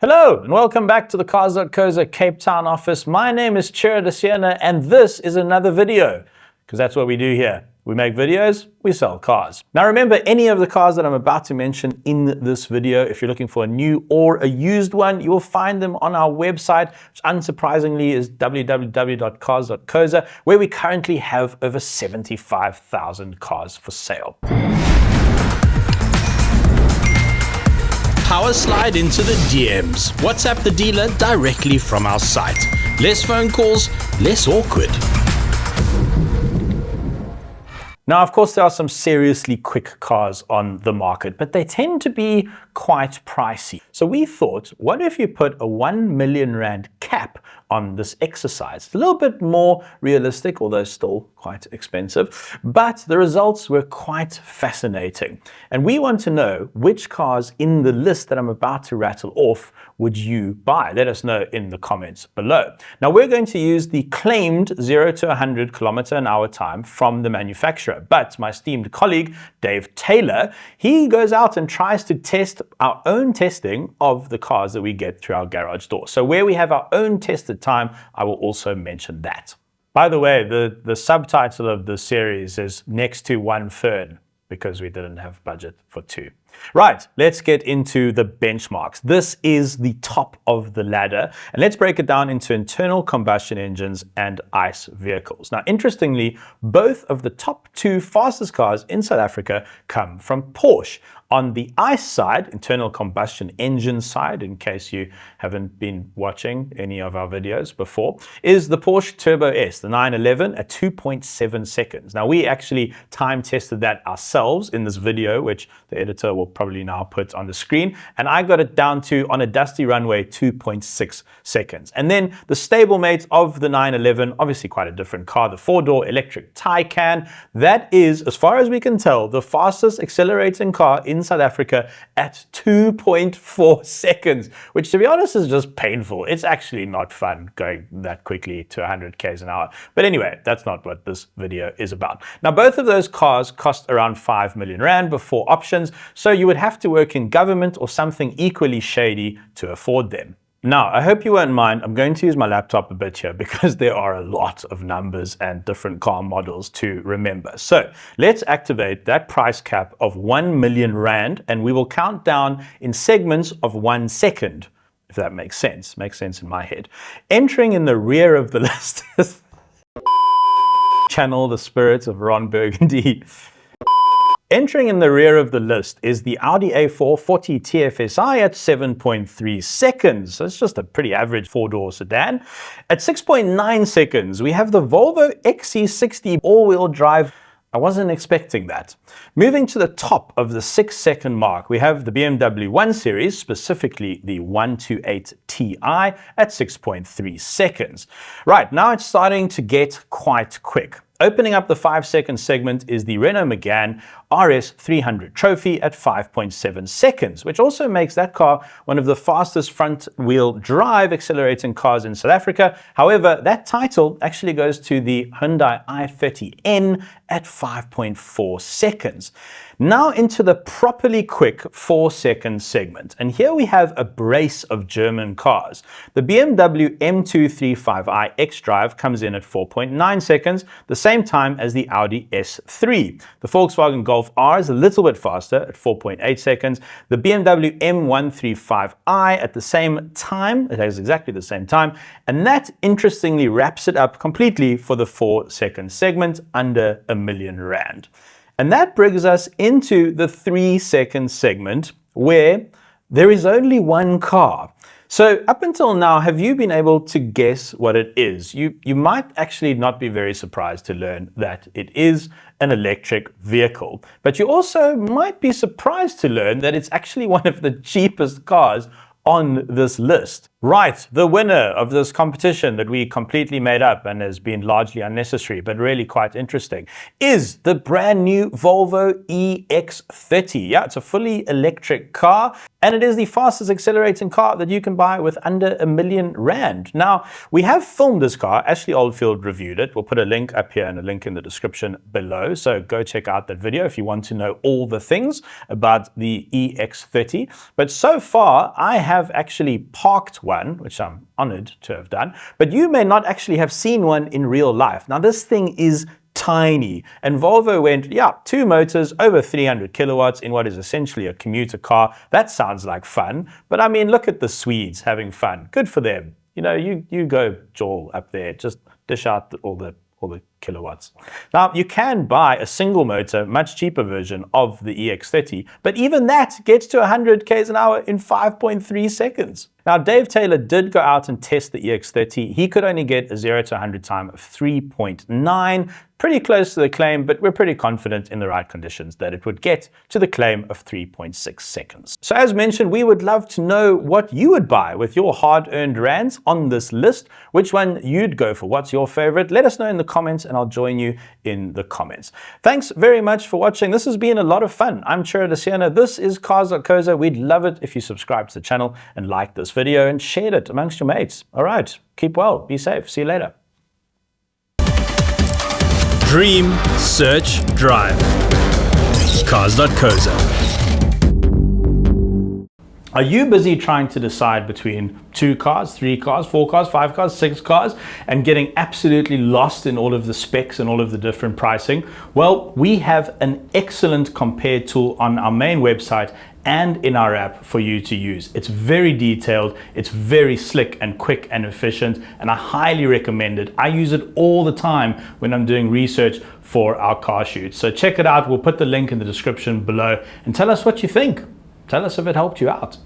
Hello and welcome back to the Cars.co.za Cape Town office. My name is Ciro De Siena and this is another video, because that's what we do here. We make videos, we sell cars. Now remember, any of the cars that I'm about to mention in this video, if you're looking for a new or a used one, you will find them on our website, which unsurprisingly is www.cars.co.za, where we currently have over 75,000 cars for sale. Power slide into the DMs. WhatsApp the dealer directly from our site. Less phone calls, less awkward. Now, of course, there are some seriously quick cars on the market, but they tend to be quite pricey. So we thought, what if you put a 1 million rand cap on this exercise? It's a little bit more realistic, although still quite expensive, but the results were quite fascinating. And we want to know which cars in the list that I'm about to rattle off would you buy? Let us know in the comments below. Now we're going to use the claimed 0 to 100 km/h time from the manufacturer, but my esteemed colleague, Dave Taylor, he goes out and tries to test our own testing of the cars that we get through our garage door. So where we have our own tested time, I will also mention that. By the way, the subtitle of the series is Next to One Fern, because we didn't have budget for two. Right, let's get into the benchmarks. This is the top of the ladder, and let's break it down into internal combustion engines and ICE vehicles. Now, interestingly, both of the top two fastest cars in South Africa come from Porsche. On the ICE side, internal combustion engine side, in case you haven't been watching any of our videos before, is the Porsche Turbo S, the 911 at 2.7 seconds. Now, we actually time tested that ourselves in this video, which the editor will probably now put on the screen, and I got it down to, on a dusty runway, 2.6 seconds. And then the stablemate of the 911, obviously quite a different car, the four-door electric Tycan, that is, as far as we can tell, the fastest accelerating car in South Africa at 2.4 seconds, which to be honest is just painful. It's actually not fun going that quickly to 100 km an hour. But anyway, that's not what this video is about. Now, both of those cars cost around 5 million rand before options, so you would have to work in government or something equally shady to afford them. Now, I hope you won't mind, I'm going to use my laptop a bit here because there are a lot of numbers and different car models to remember. So let's activate that price cap of 1 million rand and we will count down in segments of 1 second, if that makes sense. Makes sense in my head. Entering in the rear of the list is channel the spirits of Ron Burgundy. Entering in the rear of the list is the Audi A4 40 TFSI at 7.3 seconds. That's just a pretty average four-door sedan. At 6.9 seconds, we have the Volvo XC60 all-wheel drive. I wasn't expecting that. Moving to the top of the 6-second mark, we have the BMW 1 Series, specifically the 128Ti at 6.3 seconds. Right, now it's starting to get quite quick. Opening up the 5-second segment is the Renault Megane RS300 Trophy at 5.7 seconds, which also makes that car one of the fastest front-wheel drive accelerating cars in South Africa. However, that title actually goes to the Hyundai I30N at 5.4 seconds. Now into the properly quick 4-second segment, and here we have a brace of German cars. The BMW M325i xDrive comes in at 4.9 seconds, the same time as the Audi S3. The Volkswagen Golf R is a little bit faster at 4.8 seconds. The BMW M135i at the same time, it has exactly the same time, and that interestingly wraps it up completely for the 4-second segment under 1 million rand. And that brings us into the 3-second segment where there is only one car. So up until now, have you been able to guess what it is? You might actually not be very surprised to learn that it is an electric vehicle. But you also might be surprised to learn that it's actually one of the cheapest cars on this list. Right, the winner of this competition that we completely made up and has been largely unnecessary, but really quite interesting, is the brand new Volvo EX30. Yeah, it's a fully electric car. And it is the fastest accelerating car that you can buy with under R1,000,000. Now, we have filmed this car. Ashley Oldfield reviewed it. We'll put a link up here and a link in the description below. So go check out that video if you want to know all the things about the EX30. But so far, I have actually parked one, which I'm honored to have done. But you may not actually have seen one in real life. Now, this thing is tiny, and Volvo went, yeah, 2 motors, over 300 kilowatts in what is essentially a commuter car. That sounds like fun, but I mean, look at the Swedes having fun. Good for them. You know, you go Joel up there, just dish out all the kilowatts. Now, you can buy a single motor, much cheaper version of the EX30, but even that gets to 100 km an hour in 5.3 seconds. Now, Dave Taylor did go out and test the EX30. He could only get a 0 to 100 time of 3.9, pretty close to the claim, but we're pretty confident in the right conditions that it would get to the claim of 3.6 seconds. So as mentioned, we would love to know what you would buy with your hard-earned rands on this list, which one you'd go for. What's your favorite? Let us know in the comments and I'll join you in the comments. Thanks very much for watching. This has been a lot of fun. I'm Ciro De Siena. This is Cars.co.za. We'd love it if you subscribe to the channel and like this video and shared it amongst your mates. All right, keep well, be safe. See you later. Dream, search, drive. Cars.co.za. Are you busy trying to decide between 2 cars, 3 cars, 4 cars, 5 cars, 6 cars, and getting absolutely lost in all of the specs and all of the different pricing? Well, we have an excellent compare tool on our main website and in our app for you to use. It's very detailed, it's very slick and quick and efficient, and I highly recommend it. I use it all the time when I'm doing research for our car shoots. So check it out. We'll put the link in the description below and tell us what you think. Tell us if it helped you out.